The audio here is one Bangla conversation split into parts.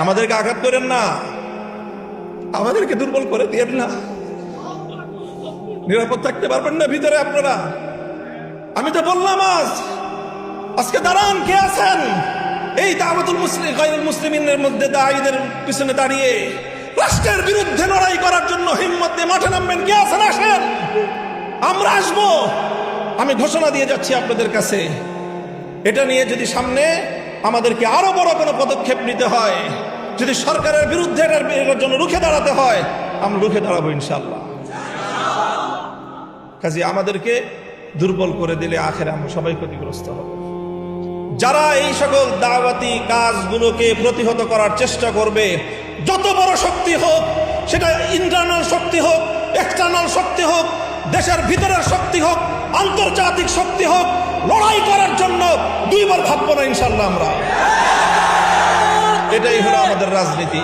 আমাদেরকে আঘাত করেন না, আমাদেরকে দুর্বল করে দিয়েন না। নিরাপদ থাকতে পারবেন না ভিতরে আপনারা। আমি তো বললাম আজকে দাঁড়ান, কে আছেন এই দাওয়াতুল গায়রুল মুসলিমিনের মধ্যে দায়ীদের পিছনে দাঁড়িয়ে রাষ্ট্রের বিরুদ্ধে লড়াই করার জন্য হিম্মত দিয়ে মাঠে নামবেন? কে আছেন? আসেন, আমরা আসবো। আমি ঘোষণা দিয়ে যাচ্ছি আপনাদের কাছে, এটা নিয়ে যদি সামনে আমাদেরকে আরো বড় কোনো পদক্ষেপ নিতে হয়, যদি সরকারের বিরুদ্ধে এটার জন্য রুখে দাঁড়াতে হয়, আমরা রুখে দাঁড়াবো ইনশাআল্লাহ। কাজে আমাদেরকে দুর্বল করে দিলে আখেরে আমরা সবাই ক্ষতিগ্রস্ত হব। যারা এই সকল দাওয়াতি কাজগুলোকে প্রতিহত করার চেষ্টা করবে, যত বড় শক্তি হোক, সেটা ইন্টারনাল শক্তি হোক, এক্সটার্নাল শক্তি হোক, দেশের ভিতরের শক্তি হোক, আন্তর্জাতিক শক্তি হোক, লড়াই করার জন্য দুইবার ভাববো না ইনশাআল্লাহ আমরা। এটাই হলো আমাদের রাজনীতি,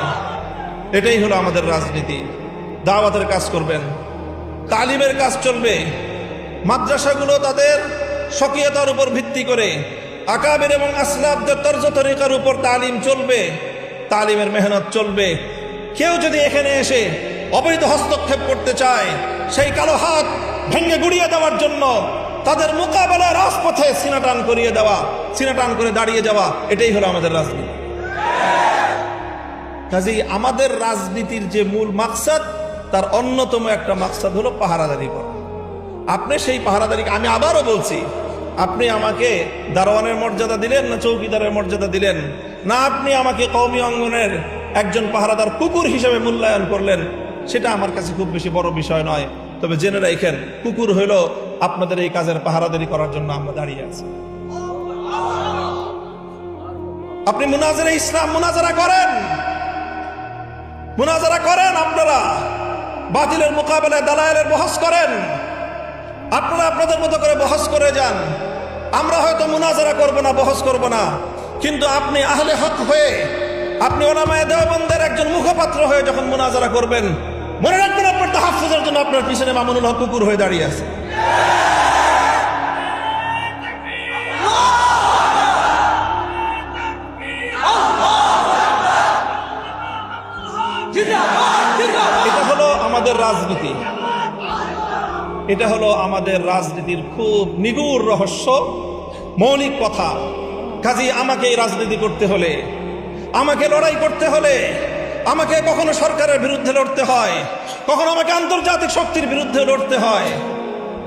এটাই হলো আমাদের রাজনীতি। দাওয়াতের কাজ করবেন, তালিমের কাজ চলবে। মাদ্রাসাগুলো তাদের স্বকীয়তার উপর ভিত্তি করে আকাবির এবং আসলাফদের তর্জ তরিকার উপর তালিম চলবে, তালিমের মেহনত চলবে। কেউ যদি এখানে এসে অবৈধ হস্তক্ষেপ করতে চায়, সেই কালো হাত ভেঙে গুড়িয়ে দেওয়ার জন্য তাদের মোকাবেলায় রাজপথে সিনাটান করিয়ে দেওয়া, সিনাটান করে দাঁড়িয়ে যাওয়া, এটাই হলো আমাদের রাজনীতি। কাজেই আমাদের রাজনীতির যে মূল মাকসাদ, তার অন্যতম একটা মাকসাদ হলো পাহারাদারি করা। আপনি সেই পাহারাদারিকে, আমি আবারও বলছি, আপনি আমাকে দারোয়ানের মর্যাদা দিলেন না চৌকিদারের মর্যাদা দিলেন, না আপনি আমাকে কওমি অঙ্গনের একজন পাহারাদার কুকুর হিসেবে মূল্যায়ন করলেন, সেটা আমার কাছে খুব বেশি বড় বিষয় নয়। তবে জেনে রাখেন, কুকুর হইল আপনাদের এই কাজের পাহারাদারি করার জন্য আমরা দাঁড়িয়ে আছি। আপনি মুনাজারা ইসলাম মুনাজারা করেন, মুনাজারা করেন, আপনারা বাতিলের মোকাবেলায় দালায়েলের বহস করেন, আপনারা আপনাদের মতো করে বহস করে যান। আমরা হয়তো মুনাজারা করব না, বহস করব না, কিন্তু আপনি আহলে হক হয়ে, আপনি উলামায়ে দেওবন্দের একজন মুখপাত্র হয়ে যখন মুনাজারা করবেন, মনে রাখবেন আপনার তাহাফুজের জন্য আপনার পিছনে মামুনুল হক কুকুর হয়ে দাঁড়িয়ে আছে। এটা হলো আমাদের রাজনীতি, এটা হলো আমাদের রাজনীতির খুব নিগুড় রহস্য, মৌলিক কথা। কাজেই আমাকে এই রাজনীতি করতে হলে, আমাকে লড়াই করতে হলে, আমাকে কখনো সরকারের বিরুদ্ধে লড়তে হয়, কখনো আমাকে আন্তর্জাতিক শক্তির বিরুদ্ধে লড়তে হয়।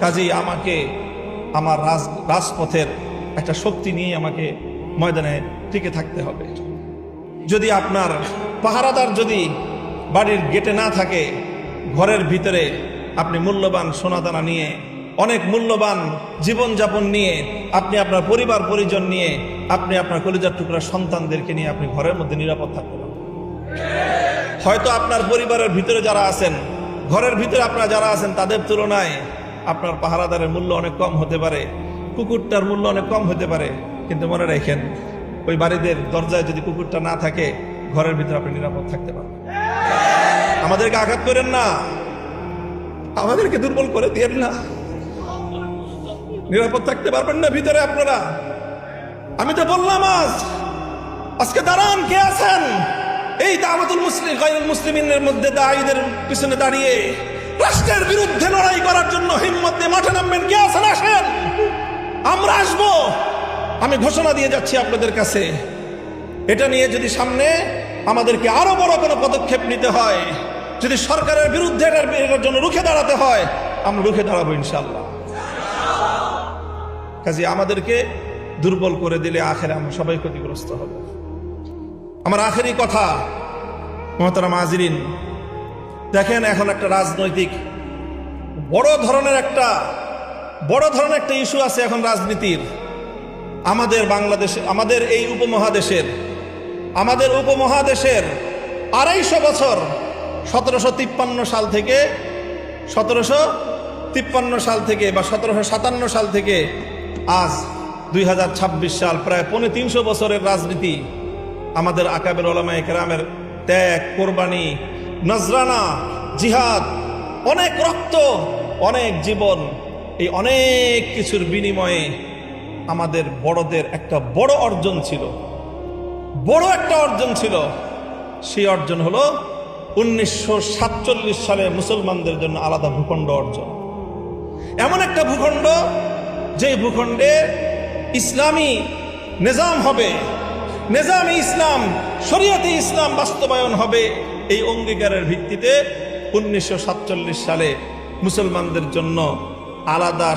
কাজেই আমাকে আমার রাজপথের একটা শক্তি নিয়ে আমাকে ময়দানে টিকে থাকতে হবে। যদি আপনার পাহারাদার যদি বাড়ির গেটে না থাকে, ঘরের ভিতরে আপনি মূল্যবান সোনাদানা নিয়ে, অনেক মূল্যবান জীবনযাপন নিয়ে, আপনি আপনার পরিবার পরিজন নিয়ে, আপনি আপনার কলিজার টুকরা সন্তানদেরকে নিয়ে আপনি ঘরের মধ্যে নিরাপদ থাকতে পারেন। হয়তো আপনার পরিবারের ভিতরে যারা আছেন, ঘরের ভিতরে আপনারা যারা আছেন, তাদের তুলনায় আপনার পাহারাদারের মূল্য অনেক কম হতে পারে, কুকুরটার মূল্য অনেক কম হতে পারে, কিন্তু মনে রাখেন, ওই বাড়িদের দরজায় যদি কুকুরটা না থাকে, ঘরের ভিতরে আপনি নিরাপদ থাকতে পারেন। আমাদেরকে আঘাত করেন না, আমাদেরকে দুর্বল করে দিয়েন না। নিরাপদ থাকতে পারবেন না ভিতরে আপনারা। আমি তো বললাম আজকে দাঁড়ান, কে আছেন এই দাওয়াতুল গায়রুল মুসলিমিনের মধ্যে দায়ীদের পিছনে দাঁড়িয়ে রাষ্ট্রের বিরুদ্ধে লড়াই করার জন্য হিম্মত দিয়ে মাঠে নামবেন? কে আছেন? আসেন, আমরা আসবো। আমি ঘোষণা দিয়ে যাচ্ছি আপনাদের কাছে, এটা নিয়ে যদি সামনে আমাদেরকে আরো বড় কোনো পদক্ষেপ নিতে হয়, যদি সরকারের বিরুদ্ধে এটার জন্য রুখে দাঁড়াতে হয়, আমরা রুখে দাঁড়াবো ইনশাআল্লাহ। কাজে আমাদেরকে দুর্বল করে দিলে আখেরে আমরা সবাই ক্ষতিগ্রস্ত হব। আমার আখেরি কথা, মুহতারাম হাজিরিন, দেখেন এখন একটা রাজনৈতিক বড় ধরনের একটা ইস্যু আছে এখন রাজনীতির। আমাদের বাংলাদেশে, আমাদের এই উপমহাদেশের 250 বছর, 1753 সাল থেকে বা 1757 সাল থেকে আজ 2026 সাল, প্রায় 350 বছরের রাজনীতি। আমাদের আকাবের উলামায়ে কেরামের ত্যাগ, কোরবানি, নজরানা, জিহাদ, অনেক রক্ত, অনেক জীবন, এই অনেক কিছুর বিনিময়ে আমাদের বড়দের একটা বড় অর্জন ছিল, বড় একটা অর্জন ছিল। সেই অর্জন হলো 1947 সালে মুসলমানদের জন্য আলাদা ভূখণ্ড অর্জন। এমন একটা ভূখণ্ড যে ভূখণ্ডে ইসলামী নিজাম হবে, নিজামে ইসলাম, শরীয়তে ইসলাম বাস্তবায়ন হবে। এই অঙ্গীকারের ভিত্তিতে 1947 সালে মুসলমানদের জন্য আলাদা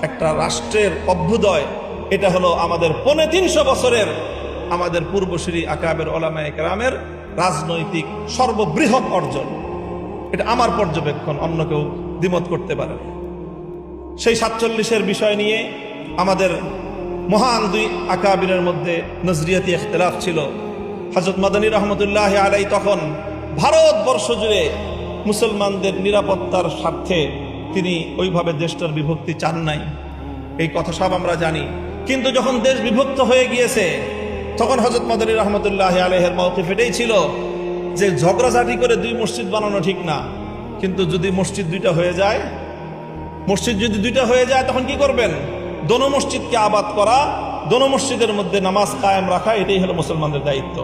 একটা রাষ্ট্রের অভ্যুদয়। এটা হলো আমাদের 350 বছরের আমাদের পূর্বসূরি আকাবের ওলামায়ে কেরামের রাজনৈতিক সর্ববৃহৎ অর্জন। এটা আমার পর্যবেক্ষণ, অন্য কেউ দ্বিমত করতে পারে। সেই 47-এর বিষয় নিয়ে আমাদের মহান দুই আকাবিরের মধ্যে নজরিয়াতি ইখতিলাফ ছিল। হযরত মাদানী রহমতুল্লাহ আলাই তখন ভারতবর্ষ জুড়ে মুসলমানদের নিরাপত্তার স্বার্থে তিনি ওইভাবে দেশটার বিভক্তি চান নাই, এই কথা সব আমরা জানি। কিন্তু যখন দেশ বিভক্ত হয়ে গিয়েছে তখন হযরত মাদানী রহমতুল্লাহ আলাইহির মওকিফ এটাই ছিল যে ঝগড়াঝাটি করে 2 মসজিদ বানানো ঠিক না, কিন্তু যদি মসজিদ 2টা হয়ে যায়, মসজিদ যদি 2টা হয়ে যায় তখন কি করবেন? দোনো মসজিদকে আবাদ করা, দোনো মসজিদের মধ্যে নামাজ কায়েম রাখা, এটাই হলো মুসলমানদের দায়িত্ব।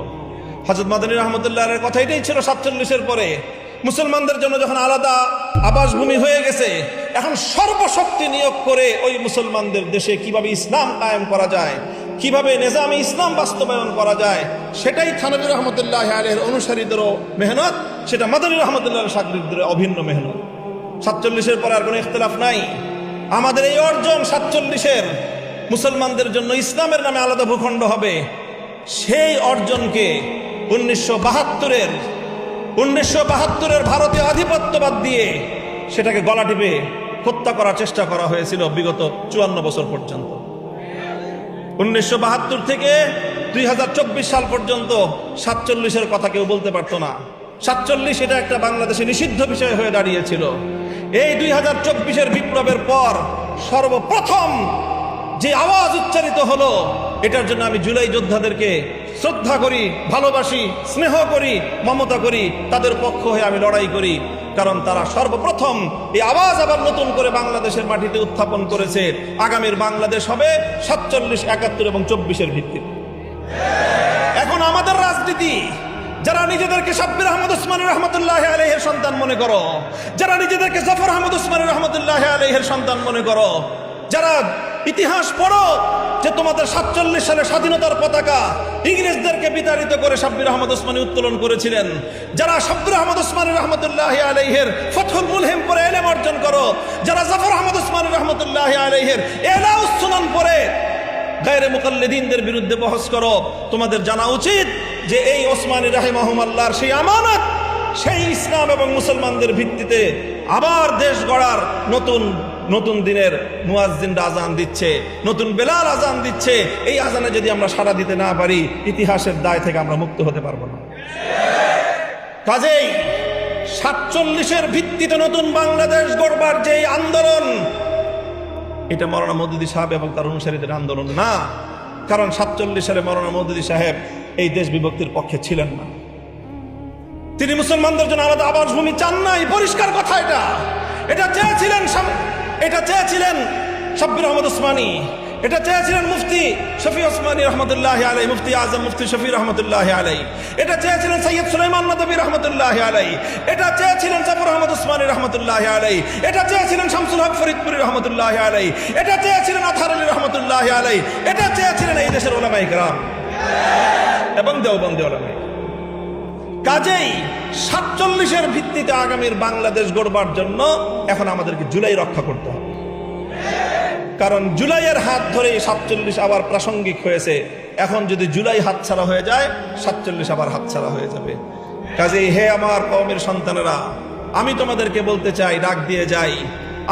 হযরত মাদানী রহমতুল্লাহের কথা এটাই ছিল 47-এর পরে। মুসলমানদের জন্য যখন আলাদা আবাসভূমি হয়ে গেছে, এখন সর্বশক্তি নিয়োগ করে ওই মুসলমানদের দেশে কিভাবে ইসলাম কায়েম করা যায়, কিভাবে নিজামে ইসলাম বাস্তবায়ন করা যায়, সেটাই থানভী রহমতুল্লাহ আলাইহির অনুসারীদেরও মেহনত, সেটা মাদানী রহমতুল্লাহের শাগরিদদের অভিন্ন মেহনত। 47-এর পরে আর কোনো ইখতিলাফ নাই। আমাদের এই অর্জন 47-এর মুসলমানদের জন্য ইসলামের নামে আলাদা ভূখণ্ড হবে, সেই অর্জনকে 1972-এর ভারতীয় আধিপত্যবাদ দিয়ে সেটাকে গলা টিপে হত্যা করার চেষ্টা করা হয়েছিল বিগত 54 বছর পর্যন্ত। 1972 থেকে 2024 সাল পর্যন্ত 47-এর কথা কেউ বলতে পারতো না। 47 এটা একটা বাংলাদেশে নিষিদ্ধ বিষয় হয়ে দাঁড়িয়েছিল। এই 2024-এর বিপ্লবের পর সর্বপ্রথম যে আওয়াজ উচ্চারিত হলো, এটার জন্য আমি জুলাই যোদ্ধাদেরকে শ্রদ্ধা করি, ভালোবাসি, স্নেহ করি, মমতা করি, তাদের পক্ষ হয়ে আমি লড়াই করি। কারণ তারা সর্বপ্রথম এই আওয়াজ আবার নতুন করে বাংলাদেশের মাটিতে উত্থাপন করেছে। আগামীর বাংলাদেশ হবে 47, 71 এবং 24-এর ভিত্তিতে। এখন আমাদের রাজনীতি, যারা নিজেদেরকে শাব্বির আহমদ উসমানী রহমতুল্লাহ আলাইহির সন্তান মনে করো, যারা নিজেদেরকে জাফর আহমদ উসমানী রহমতুল্লাহ আলাইহির সন্তান মনে করো, যারা ইতিহাস পড়ো যে তোমাদের 47 সালে স্বাধীনতার পতাকা ইংরেজদেরকে বিতাড়িত করে শাব্বির আহমদ উসমানী উত্তোলন করেছিলেন, যারা শাব্বির আহমদ উসমানী রহমতুল্লাহ আলাইহির ফাতহুল মুলহিম পড়ে ইলম অর্জন করো, যারা জাফর আহমদ উসমানী রহমতুল্লাহ আলাইহির ইলাউস সুনান পড়ে গায়রে মুকাল্লিদিনদের বিরুদ্ধে বহস করো, তোমাদের জানা উচিত যে এই ওসমানী রাহিমাহুমাল্লাহর সেই আমানত, সেই ইসলাম এবং মুসলমানদের ভিত্তিতে আবার দেশ গড়ার নতুন দিনের মুয়াজ্জিনরা আজান দিচ্ছে, নতুন বেলাল আজান দিচ্ছে। এই আজানে যদি আমরা সাড়া দিতে না পারি, ইতিহাসের দায় থেকে আমরা মুক্ত হতে পারবো না। কাজেই 47-এর ভিত্তিতে নতুন বাংলাদেশ গড়বার যে আন্দোলন, এটা মাওলানা মওদুদী সাহেব এবং তার অনুসারীদের আন্দোলন না। কারণ 47 সালে মাওলানা মওদুদী সাহেব এই দেশ বিভক্তির পক্ষে ছিলেন না। তিনি মুসলমানদের জন্য আলাদা আবাসভূমি চান নাই, পরিষ্কার কথা। এটা চেয়েছিলেন শাব্বির আহমদ উসমানী, এটা চেয়েছিলেন মুফতি শফি ওসমানী রহমতুল্লাহ আলাই, মুফতি আজম মুফতি শফি রহমতুল্লাহ আলাই, এটা চেয়েছিলেন সৈয়দ সুলাইমান নদভী রহমতুল্লাহ আলাই, এটা চেয়েছিলেন জাফর আহমদ উসমানী রহমতুল্লাহ আলাই, এটা চেয়েছিলেন শামসুল হক ফরিদপুরি রহমতুল্লাহ আলাই, এটা চেয়েছিলেন আতহার আলী রহমতুল্লাহ আলাই, এটা চেয়েছিলেন এই দেশের উলামায়ে কেরাম এবং দেওবন্দি উলামায়ে। কাজেই 47-এর ভিত্তিতে আগামীর বাংলাদেশ গড়বার জন্য এখন আমাদেরকে জুলাই রক্ষা করতে হবে। কারণ জুলাইয়ের হাত ধরে 47 আবার প্রাসঙ্গিক হয়েছে। এখন যদি জুলাই হাতছাড়া হয়ে যায়, 47 আবার হাতছাড়া হয়ে যাবে। কাজেই হে আমার কওমের সন্তানেরা, আমি তোমাদেরকে বলতে চাই, ডাক দিয়ে যাই,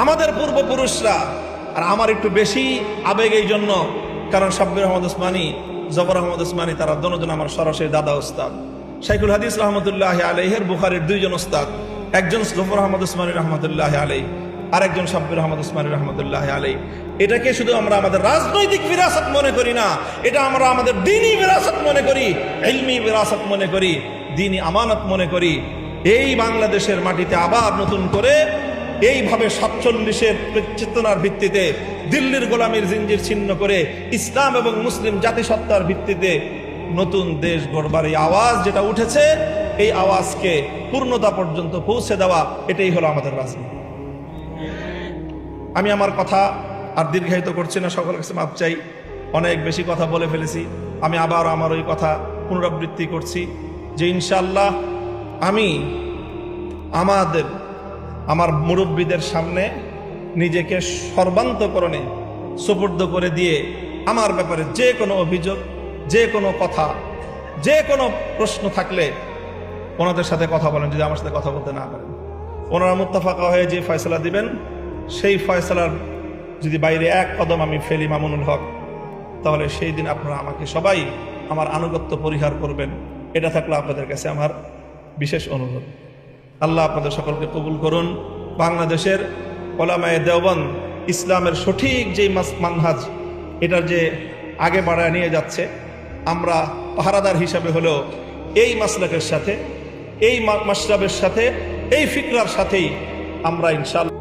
আমাদের পূর্বপুরুষরা, আর আমার একটু বেশি আবেগ এই জন্য, কারণ শাব্বির আহমদ উসমানী, জাফর আহমদ উসমানী, তারা দুজন আমার সরাসরি দাদা ওস্তাদ। শাইখুল হাদিস রহমতুল্লাহ আলাইহির বুখারীর 2 জন ওস্তাদ, একজন জাফর আহমদ উসমানী রহমতুল্লাহ আলাইহি, আর একজন শাব্বির আহমদ উসমানী রহমতুল্লাহ আলাইহি। এটাকে শুধু আমরা আমাদের রাজনৈতিক বিরাসত মনে করি না, এটা আমরা আমাদের দ্বীনি বিরাসত মনে করি, ইলমি বিরাসত মনে করি, দ্বীনি আমানত মনে করি। এই বাংলাদেশের মাটিতে আবার নতুন করে এইভাবে 47-এর চেতনার ভিত্তিতে দিল্লির গোলামীর জিঞ্জির ছিন্ন করে ইসলাম এবং মুসলিম জাতিসত্তার ভিত্তিতে নতুন দেশ গড়বার এই আওয়াজ যেটা উঠেছে, এই আওয়াজকে পূর্ণতা পর্যন্ত পৌঁছে দেওয়া, এটাই হলো আমাদের রাজনীতি। আমি আমার কথা আর দীর্ঘায়িত করছি না, সকলের কাছে মাপ চাই, অনেক বেশি কথা বলে ফেলেছি। আমি আবার আমার ওই কথা পুনরাবৃত্তি করছি যে ইনশাআল্লাহ আমি আমার মুরব্বীদের সামনে নিজেকে সর্বান্তকরণে সুপুর্দ করে দিয়ে আমার ব্যাপারে যে কোনো অভিযোগ, যে কোনো কথা, যে কোনো প্রশ্ন থাকলে ওনাদের সাথে কথা বলেন। যদি আমার সাথে কথা বলতে না পারেন, ওনারা মুত্তাফাকা হয়ে যে ফয়সালা দিবেন, সেই ফয়সালার যদি বাইরে এক কদম আমি ফেলি মামুনুল হক, তাহলে সেই দিন আপনারা আমাকে সবাই আমার আনুগত্য পরিহার করবেন। এটা থাকলে আপনাদের কাছে আমার বিশেষ অনুরোধ। আল্লাহ আপনাদের সকলকে কবুল করুন। বাংলাদেশের ওলামায়ে দেওবন্দ ইসলামের সঠিক যেই মানহাজ, এটার যে আগে বাড়ায় নিয়ে যাচ্ছে, আমরা পাহারাদার হিসাবে হলেও এই মাসলাকের সাথে, এই মাশরাবের সাথে, এই ফিকরার সাথেই আমরা ইনশাআল্লাহ